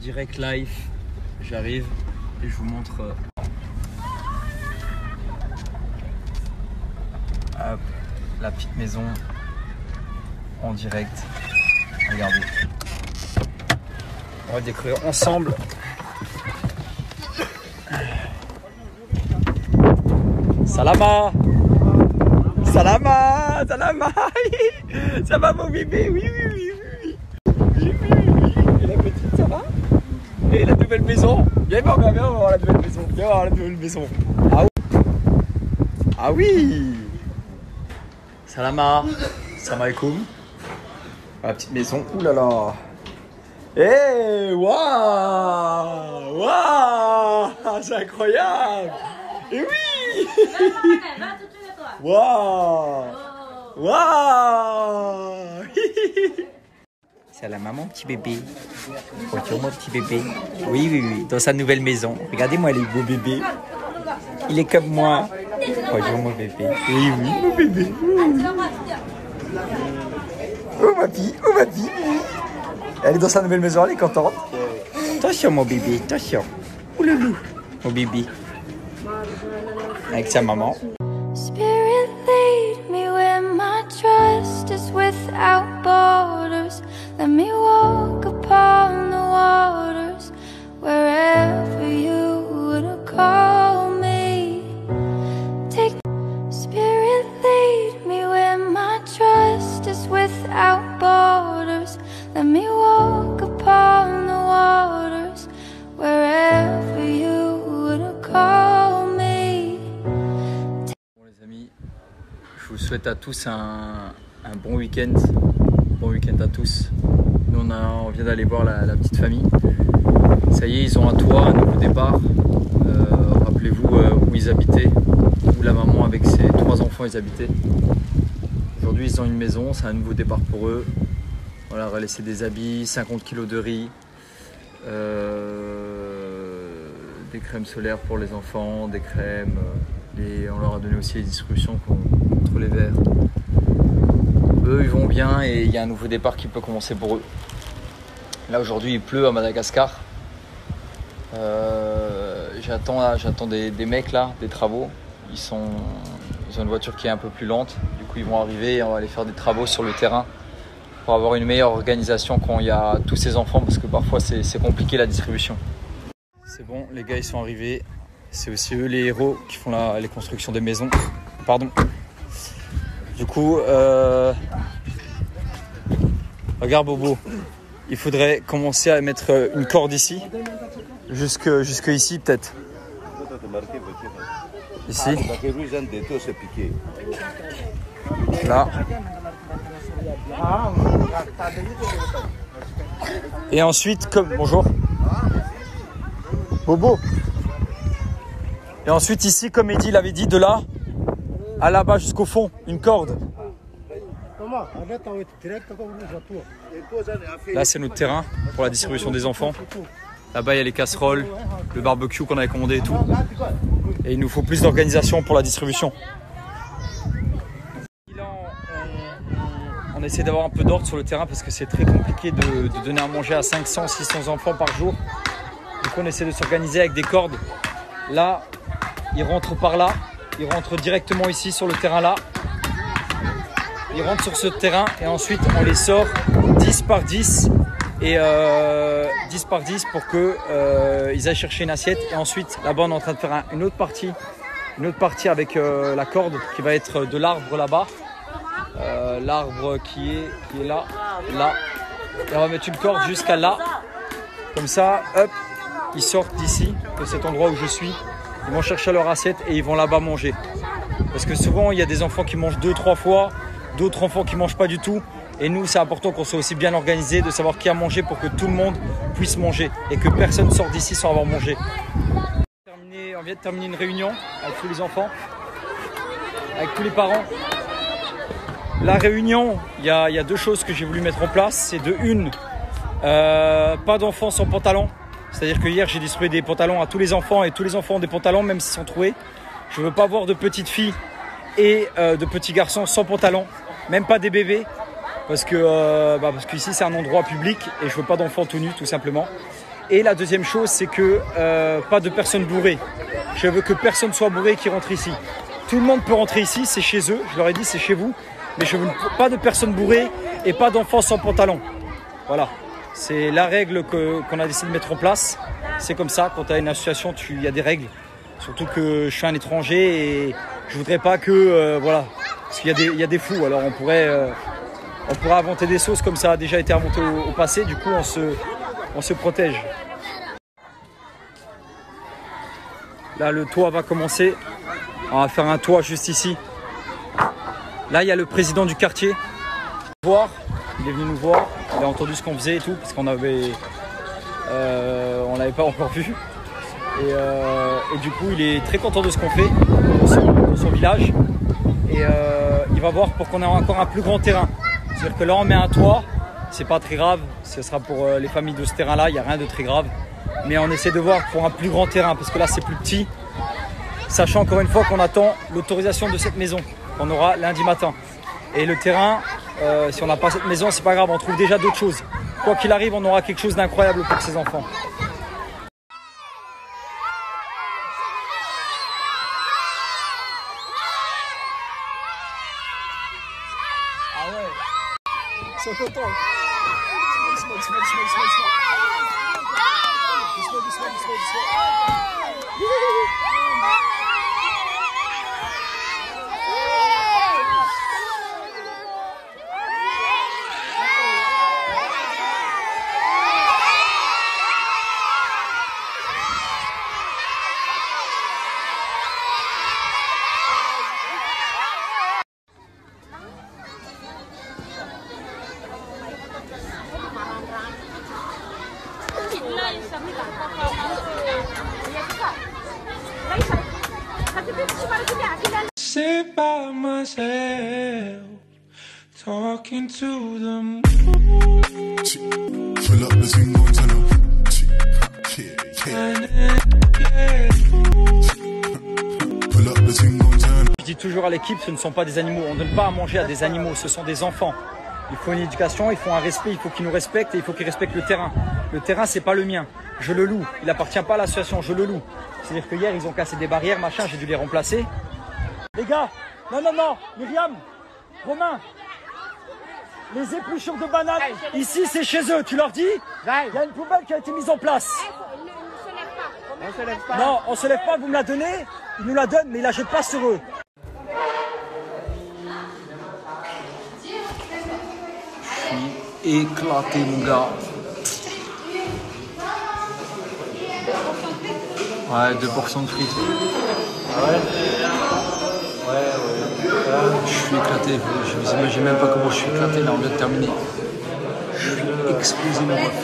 direct live, j'arrive et je vous montre hop, la petite maison en direct. Regardez. On va découvrir ensemble. Salama! Salama! Salama! Ça va mon bébé? Oui, oui, oui, oui. Oui, oui, oui. Et la petite, ça va? Et la nouvelle maison? Viens voir la nouvelle maison. Viens voir la nouvelle maison. Ah oui! Ah oui! Salama! Salam alaikum. La petite maison. Ouh là là! Eh! Waouh! Waouh! C'est incroyable! Et oui! Waouh! Waouh! C'est la maman, petit bébé. Bonjour mon petit bébé. Oui, oui, oui, dans sa nouvelle maison. Regardez-moi les beaux bébés. Il est comme moi. Bonjour mon bébé. Oui, oui, mon bébé. Oh ma fille, oh ma fille. Elle est dans sa nouvelle maison, elle est contente. Attention mon bébé, attention. Oh le loup, mon bébé. Avec sa maman. Spirit lead me where my trust is without borders. Let me walk upon the waters wherever you would call me. Take Spirit lead me where my trust is without borders. Let me walk upon the waters wherever you would call me. Bon les amis, je vous souhaite à tous un bon week-end. Bon week-end à tous. Nous on vient d'aller voir la petite famille. Ça y est, ils ont un toit, un nouveau départ. Rappelez-vous où ils habitaient, où la maman avec ses 3 enfants ils habitaient. Aujourd'hui ils ont une maison, c'est un nouveau départ pour eux. Voilà, on va laisser des habits, 50 kg de riz, des crèmes solaires pour les enfants, des crèmes. Et on leur a donné aussi les distributions contre les vers. Eux ils vont bien et il y a un nouveau départ qui peut commencer pour eux. Là aujourd'hui il pleut à Madagascar. J'attends des mecs là, des travaux. Ils ont une voiture qui est un peu plus lente. Du coup ils vont arriver et on va aller faire des travaux sur le terrain pour avoir une meilleure organisation quand il y a tous ces enfants parce que parfois c'est compliqué la distribution. C'est bon, les gars ils sont arrivés. C'est aussi eux les héros qui font les constructions des maisons. Pardon. Du coup, regarde Bobo, il faudrait commencer à mettre une corde ici, jusque ici peut-être. Ici. Là. Et ensuite, bonjour. Bobo. Et ensuite ici, comme Eddy l'avait dit, de là à là-bas jusqu'au fond, une corde. Là c'est notre terrain pour la distribution des enfants. Là-bas il y a les casseroles, le barbecue qu'on avait commandé et tout. Et il nous faut plus d'organisation pour la distribution. On essaie d'avoir un peu d'ordre sur le terrain parce que c'est très compliqué de donner à manger à 500-600 enfants par jour. Donc on essaie de s'organiser avec des cordes. Là, ils rentrent par là. Ils rentrent directement ici sur le terrain là. Ils rentrent sur ce terrain et ensuite on les sort 10 par 10 et 10 par 10 pour qu'ils aillent chercher une assiette. Et ensuite là-bas on est en train de faire une autre partie avec la corde qui va être de l'arbre là-bas. L'arbre qui est là. Et on va mettre une corde jusqu'à là. Comme ça, hop, ils sortent d'ici, de cet endroit où je suis. Ils vont chercher leur assiette et ils vont là-bas manger. Parce que souvent, il y a des enfants qui mangent 2-3 fois, d'autres enfants qui ne mangent pas du tout. Et nous, c'est important qu'on soit aussi bien organisé, de savoir qui a mangé pour que tout le monde puisse manger et que personne ne sorte d'ici sans avoir mangé. On vient de terminer une réunion avec tous les enfants, avec tous les parents. La réunion, il y a 2 choses que j'ai voulu mettre en place. C'est de une, pas d'enfants sans pantalon. C'est-à-dire que hier, j'ai distribué des pantalons à tous les enfants et tous les enfants ont des pantalons, même s'ils sont troués. Je ne veux pas voir de petites filles et de petits garçons sans pantalon, même pas des bébés, parce que ici, c'est un endroit public et je ne veux pas d'enfants tout nus, tout simplement. Et la deuxième chose, c'est que pas de personnes bourrées. Je veux que personne soit bourré qui rentre ici. Tout le monde peut rentrer ici, c'est chez eux. Je leur ai dit, c'est chez vous. Mais je veux pas de personnes bourrées et pas d'enfants sans pantalon. Voilà. C'est la règle qu'on a décidé de mettre en place. C'est comme ça, quand tu as une association, il y a des règles. Surtout que je suis un étranger et je voudrais pas que... voilà. Parce qu'il y a des fous. Alors on pourrait inventer des sauces comme ça a déjà été inventé au passé. Du coup, on se protège. Là, le toit va commencer. On va faire un toit juste ici. Là, il y a le président du quartier. Il est venu nous voir. Il a entendu ce qu'on faisait et tout, parce qu'on l'avait pas encore vu. Et du coup, il est très content de ce qu'on fait dans son village. Et il va voir pour qu'on ait encore un plus grand terrain. C'est-à-dire que là, on met un toit. C'est pas très grave. Ce sera pour les familles de ce terrain-là. Il n'y a rien de très grave. Mais on essaie de voir pour un plus grand terrain, parce que là, c'est plus petit. Sachant encore une fois qu'on attend l'autorisation de cette maison qu'on aura lundi matin. Et le terrain, si on n'a pas cette maison, c'est pas grave, on trouve déjà d'autres choses. Quoi qu'il arrive, on aura quelque chose d'incroyable pour ces enfants. Ah ouais, ils sont contents. Sit by myself, talking to the moon. Pull up the single tunnel. Pull up the single tunnel. Je dis toujours à l'équipe, ce ne sont pas des animaux. On ne donne pas à manger à des animaux, ce sont des enfants. Il faut une éducation, il faut un respect, il faut qu'ils nous respectent et il faut qu'ils respectent le terrain. Le terrain, c'est pas le mien. Je le loue. Il appartient pas à l'association, je le loue. C'est-à-dire que hier, ils ont cassé des barrières, machin, j'ai dû les remplacer. Les gars, non, Myriam, Romain, les épluchures de bananes, ici, c'est chez eux, tu leur dis, il y a une poubelle qui a été mise en place. On se lève pas. Non, on se lève pas, vous me la donnez, ils nous la donnent, mais ils la jettent pas sur eux. Je suis éclaté, mon gars. Ouais, 2 portions de frites. Ah ouais. Je suis éclaté, je vous imagine même pas comment je suis éclaté, là on vient de terminer. Je suis explosé, mon ref.